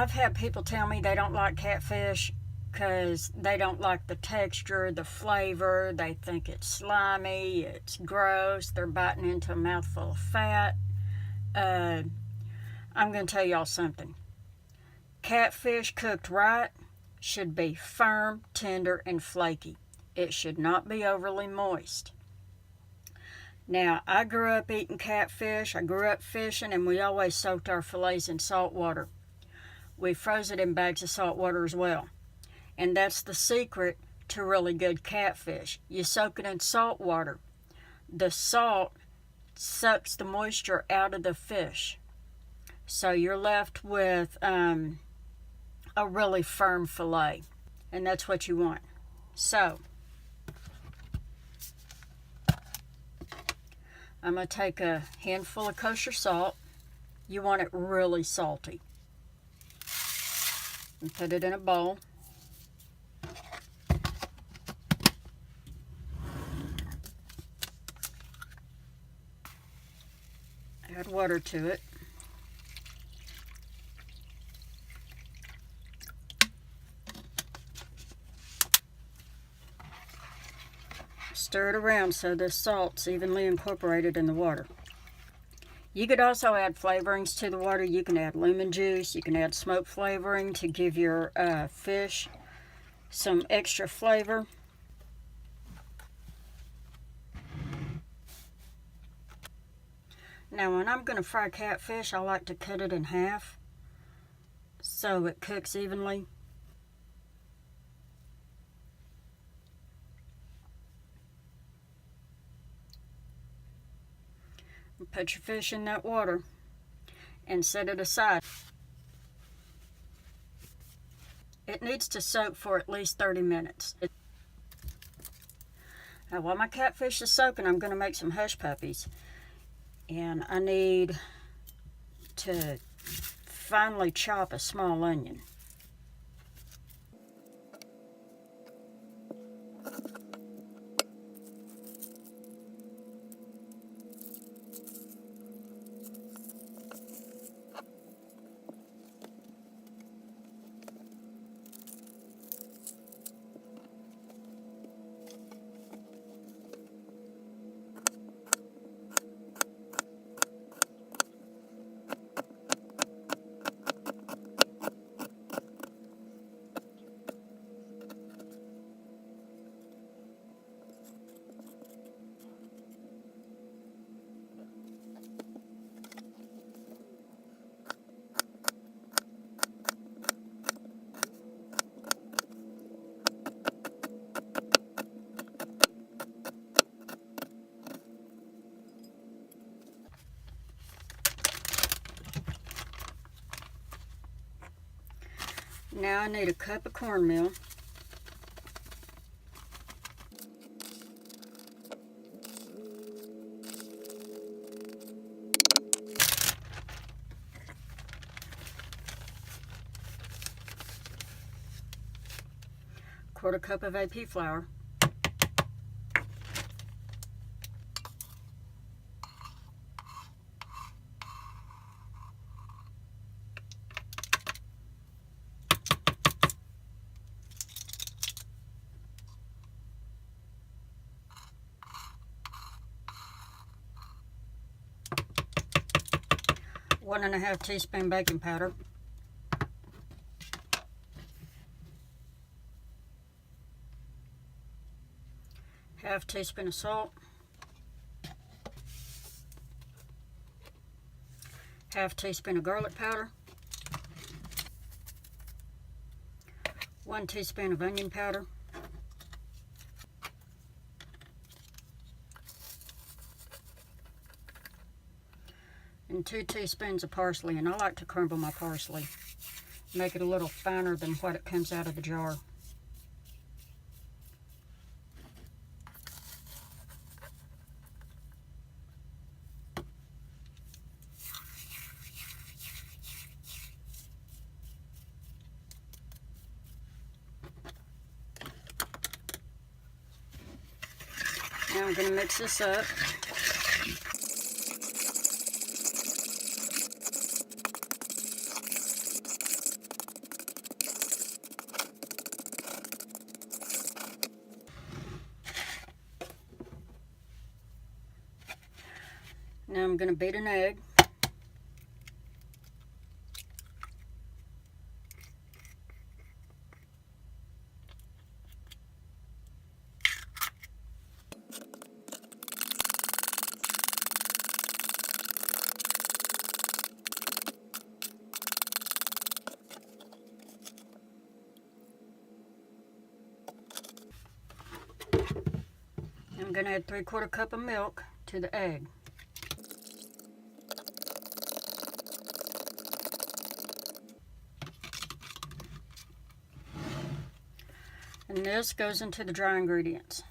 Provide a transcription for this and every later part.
I've had people tell me they don't like catfish because they don't like the texture, the flavor. They think it's slimy, it's gross, they're biting into a mouthful of fat. I'm going to tell y'all something. Catfish cooked right should be firm, tender, and flaky. It should not be overly moist. Now, I grew up eating catfish. I grew up fishing, and we always soaked our fillets in salt water. We froze it in bags of salt water as well. And that's the secret to really good catfish. You soak it in salt water. The salt sucks the moisture out of the fish. So you're left with a really firm fillet. And that's what you want. So, I'm going to take a handful of kosher salt. You want it really salty. And put it in a bowl. Add water to it. Stir it around so the salt's evenly incorporated in the water. You could also add flavorings to the water. You can add lemon juice. You can add smoke flavoring to give your fish some extra flavor. Now, when I'm going to fry catfish, I like to cut it in half so it cooks evenly. Put your fish in that water and set it aside. It needs to soak for at least 30 minutes. Now, while my catfish is soaking, I'm going to make some hush puppies. And I need to finely chop a small onion. Now I need a cup of cornmeal. Quarter cup of AP flour. One and a half teaspoon baking powder. Half teaspoon of salt. Half teaspoon of garlic powder. 1 teaspoon of onion powder. And 2 teaspoons of parsley, and I like to crumble my parsley. Make it a little finer than what it comes out of the jar. Now I'm going to mix this up. Now I'm going to beat an egg. I'm going to add 3/4 cup of milk to the egg. And this goes into the dry ingredients.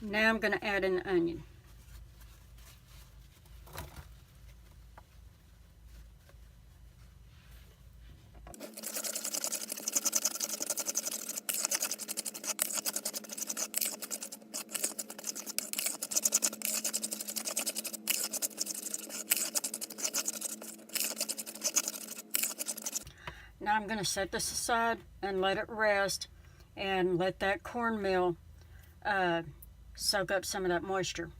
Now I'm going to add in the onion. Now I'm going to set this aside and let it rest and let that cornmeal soak up some of that moisture.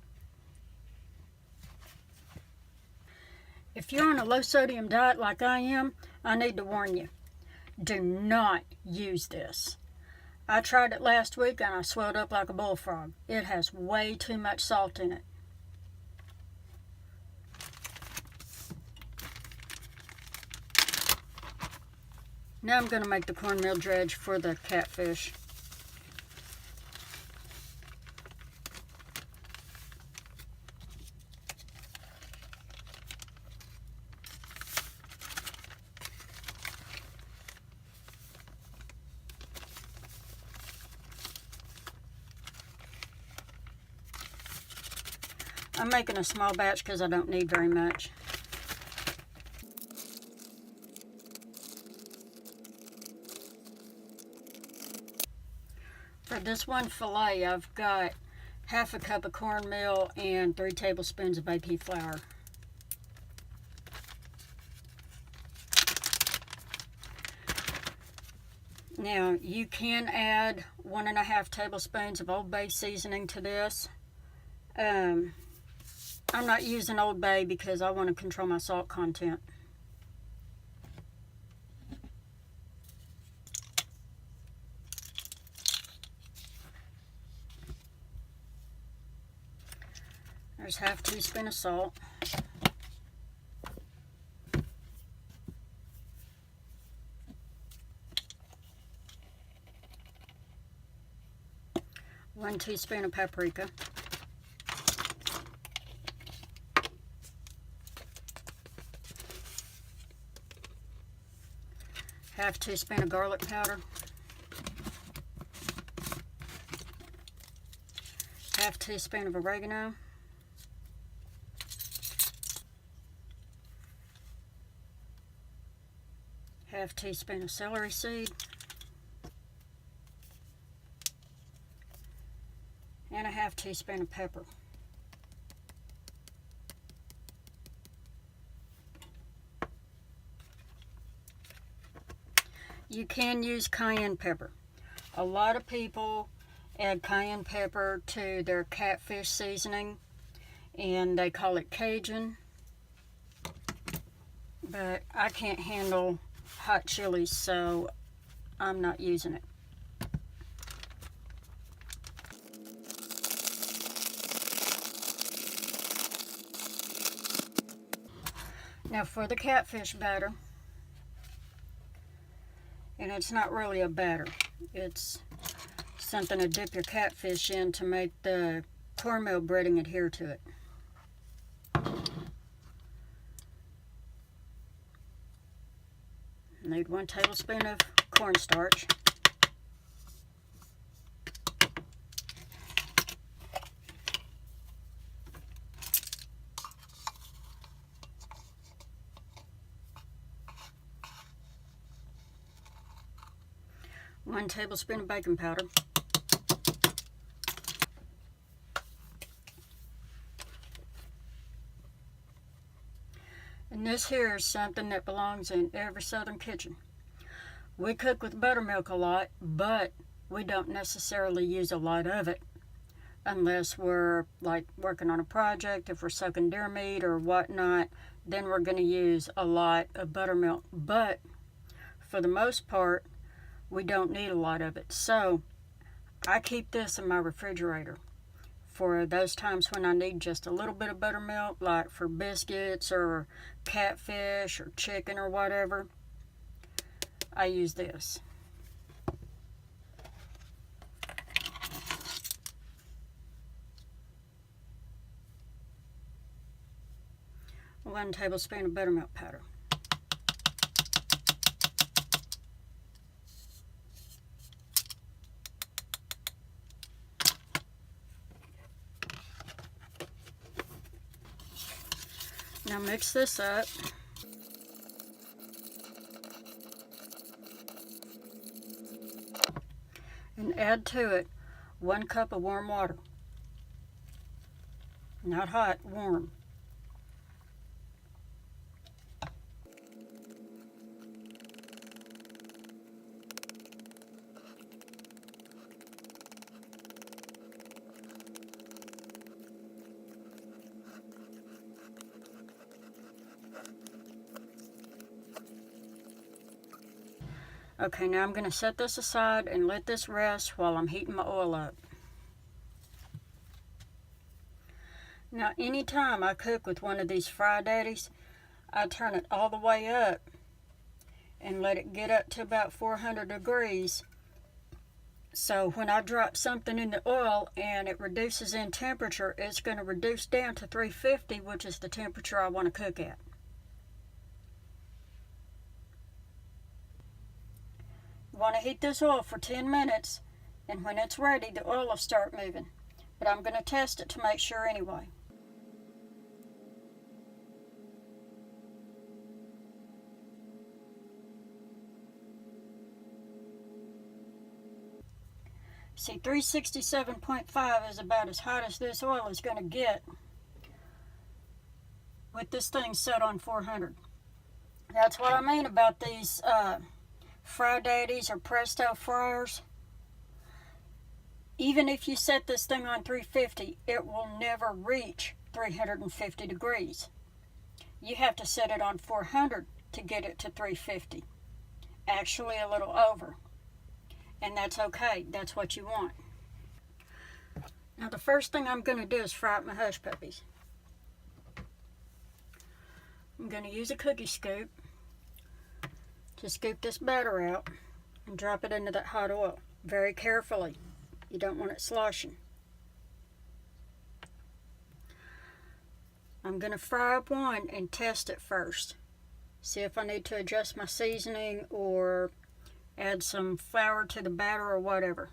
If you're on a low sodium diet like I am, I need to warn you, do not use this. I tried it last week and I swelled up like a bullfrog. It has way too much salt in it. Now I'm going to make the cornmeal dredge for the catfish. I'm making a small batch because I don't need very much. For this one fillet, I've got 1/2 cup of cornmeal and 3 tablespoons of baby flour. Now, you can add 1.5 tablespoons of Old Bay seasoning to this. I'm not using Old Bay because I want to control my salt content. There's 1/2 teaspoon of salt. One teaspoon of paprika. Half teaspoon of garlic powder. Half teaspoon of oregano. Half teaspoon of celery seed. And 1/2 teaspoon of pepper. You can use cayenne pepper. A lot of people add cayenne pepper to their catfish seasoning and they call it Cajun. But I can't handle hot chilies, so I'm not using it. Now for the catfish batter, and it's not really a batter, it's something to dip your catfish in to make the cornmeal breading adhere to it. Need 1 tablespoon of cornstarch. One tablespoon of baking powder. And this here is something that belongs in every Southern kitchen. We cook with buttermilk a lot, but we don't necessarily use a lot of it unless we're like working on a project. If we're soaking deer meat or whatnot, then we're going to use a lot of buttermilk. But for the most part, we don't need a lot of it. So I keep this in my refrigerator for those times when I need just a little bit of buttermilk, like for biscuits or catfish or chicken or whatever. I use this. 1 tablespoon of buttermilk powder. Now mix this up. And add to it 1 cup of warm water. Not hot, warm. Okay, now I'm going to set this aside and let this rest while I'm heating my oil up. Now, anytime I cook with one of these Fry Daddies, I turn it all the way up and let it get up to about 400 degrees. So when I drop something in the oil and it reduces in temperature, it's going to reduce down to 350, which is the temperature I want to cook at. You want to heat this oil for 10 minutes, and when it's ready, the oil will start moving. But I'm going to test it to make sure anyway. See, 367.5 is about as hot as this oil is going to get with this thing set on 400. That's what I mean about these Fry Daddies or Presto fryers. Even if you set this thing on 350, it will never reach 350 degrees. You have to set it on 400 to get it to 350. Actually, a little over. And that's okay. That's what you want. Now, the first thing I'm going to do is fry up my hush puppies. I'm going to use a cookie scoop to scoop this batter out and drop it into that hot oil very carefully. You don't want it sloshing. I'm going to fry up one and test it first. See if I need to adjust my seasoning or add some flour to the batter or whatever.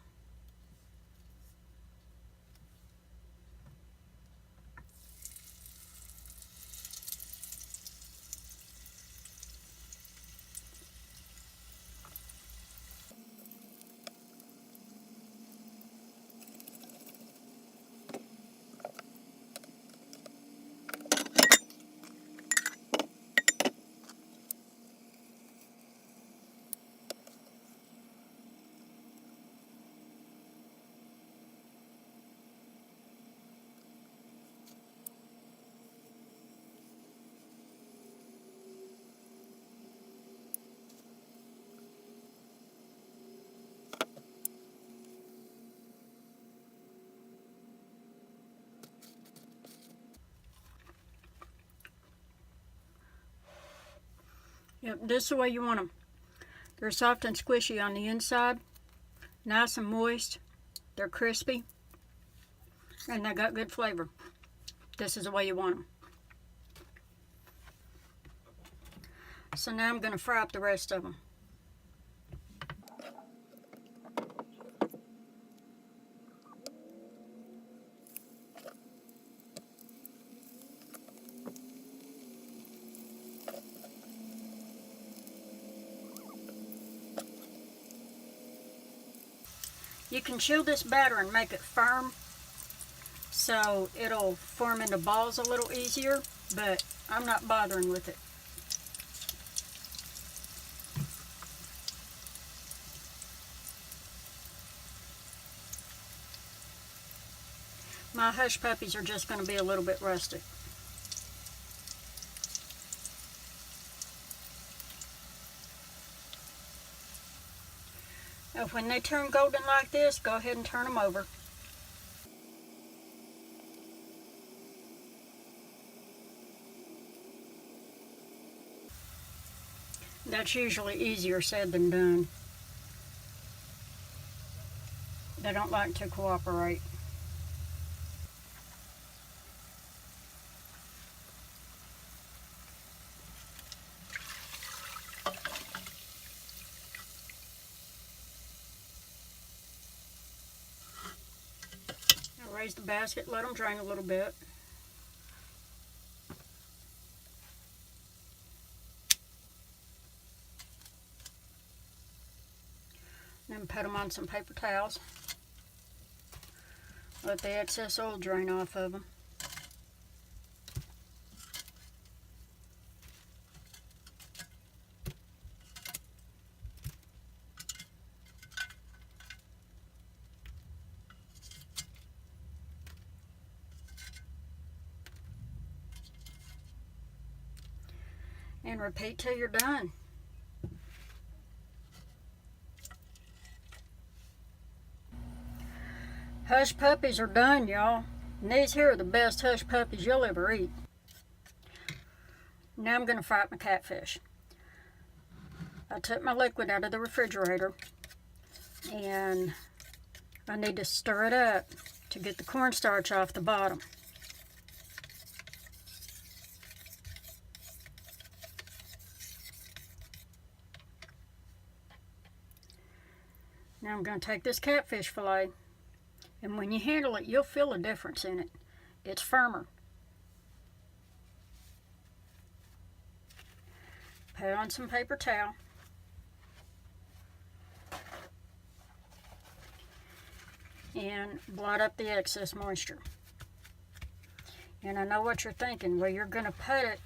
Yep, this is the way you want them. They're soft and squishy on the inside, nice and moist. They're crispy, and they got good flavor. This is the way you want them. So now I'm going to fry up the rest of them. You can chill this batter and make it firm so it'll form into balls a little easier, but I'm not bothering with it. My hush puppies are just going to be a little bit rustic. Now, when they turn golden like this, go ahead and turn them over. That's usually easier said than done. They don't like to cooperate. Now raise the basket, let them drain a little bit. Then put them on some paper towels. Let the excess oil drain off of them. And repeat till you're done. Hush puppies are done, y'all. And these here are the best hush puppies you'll ever eat. Now I'm going to fry up my catfish. I took my liquid out of the refrigerator and I need to stir it up to get the cornstarch off the bottom. Now I'm going to take this catfish fillet, and when you handle it, you'll feel a difference in it. It's firmer. Put on some paper towel. And blot up the excess moisture. And I know what you're thinking. Well, you're going to put it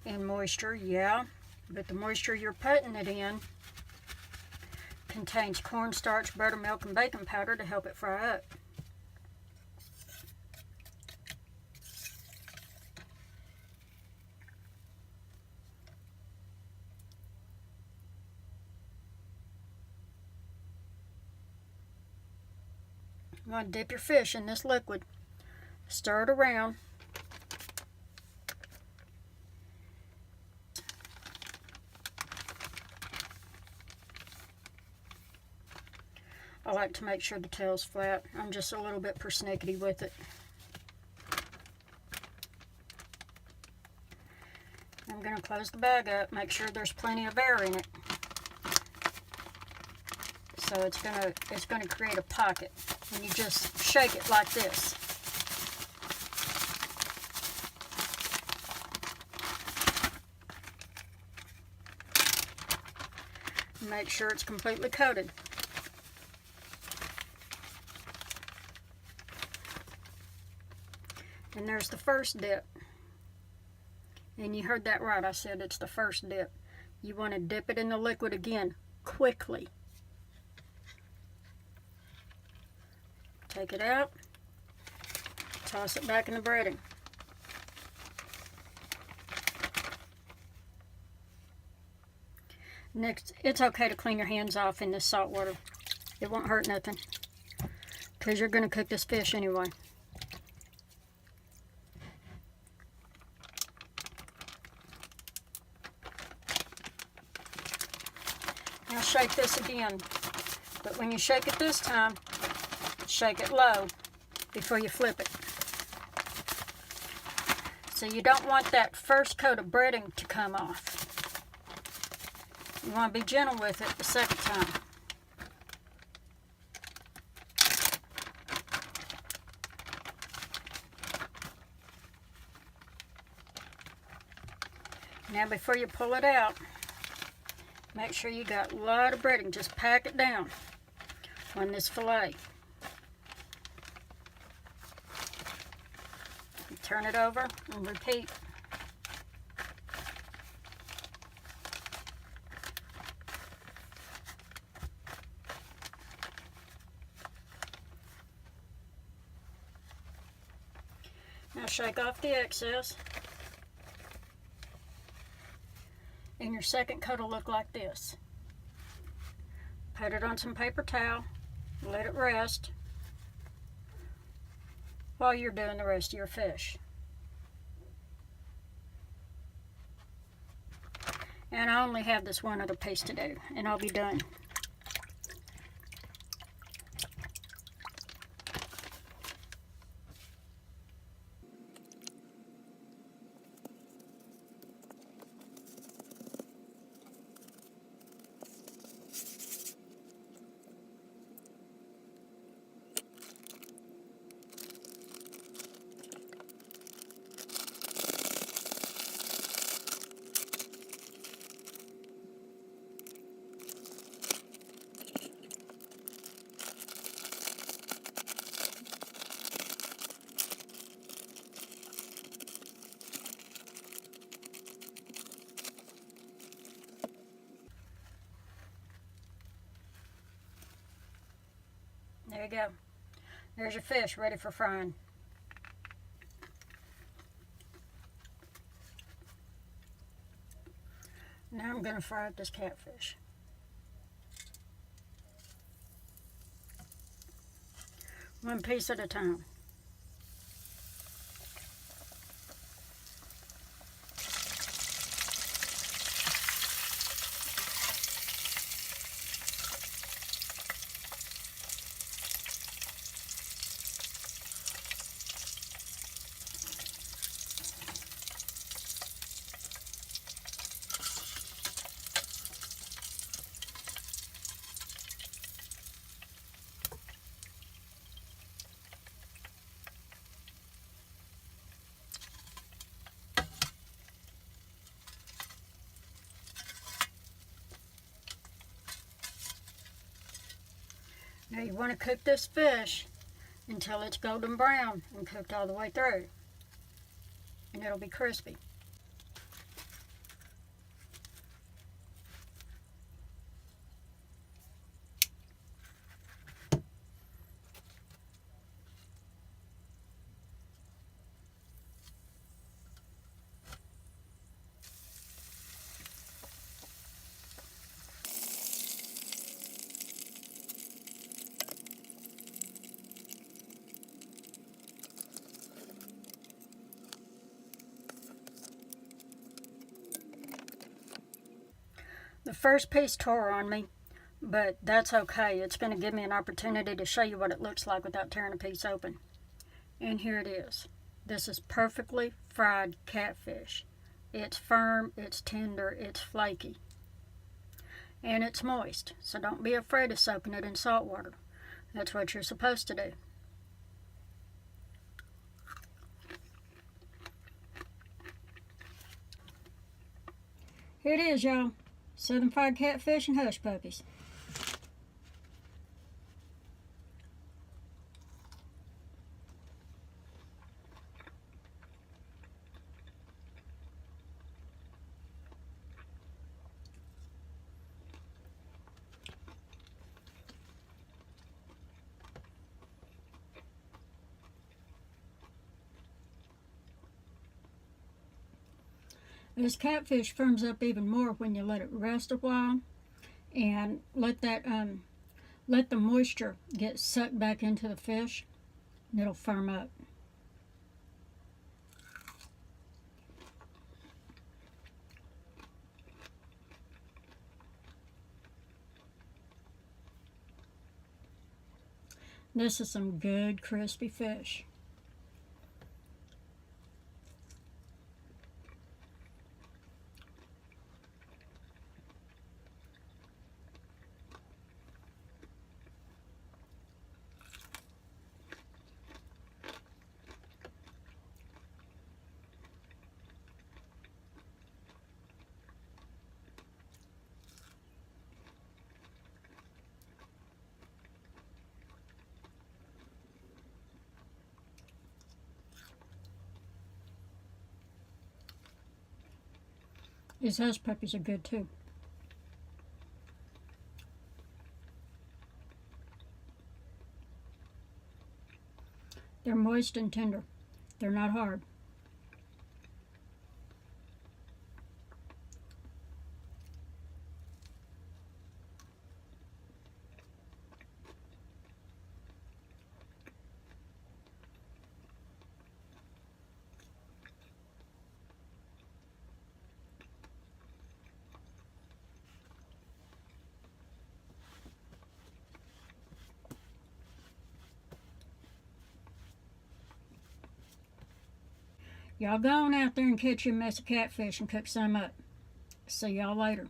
in moisture, yeah, but the moisture you're putting it in contains cornstarch, buttermilk, and baking powder to help it fry up. You want to dip your fish in this liquid. Stir it around. I like to make sure the tail's flat. I'm just a little bit persnickety with it. I'm going to close the bag up, make sure there's plenty of air in it. So it's going to create a pocket. And you just shake it like this. Make sure it's completely coated. And there's the first dip. And you heard that right, I said it's the first dip. You want to dip it in the liquid again, quickly. Take it out, toss it back in the breading. Next, it's okay to clean your hands off in this salt water. It won't hurt nothing, because you're going to cook this fish anyway. Now shake this again, but when you shake it this time, shake it low before you flip it. So you don't want that first coat of breading to come off. You want to be gentle with it the second time. Now before you pull it out, make sure you got a lot of breading. Just pack it down on this fillet. Turn it over and repeat. Now shake off the excess. And your second coat will look like this. Put it on some paper towel, let it rest while you're doing the rest of your fish. And I only have this one other piece to do, and I'll be done. There you go. There's your fish ready for frying. Now I'm going to fry up this catfish. One piece at a time. Now you want to cook this fish until it's golden brown and cooked all the way through. And it'll be crispy. The first piece tore on me, but that's okay. It's going to give me an opportunity to show you what it looks like without tearing a piece open. And here it is. This is perfectly fried catfish. It's firm, it's tender, it's flaky. And it's moist, so don't be afraid of soaking it in salt water. That's what you're supposed to do. Here it is, y'all. Southern fried catfish and hush puppies. This catfish firms up even more when you let it rest a while and let the moisture get sucked back into the fish, and it'll firm up. This is some good crispy fish. These hush puppies are good too. They're moist and tender. They're not hard. Y'all go on out there and catch you a mess of catfish and cook some up. See y'all later.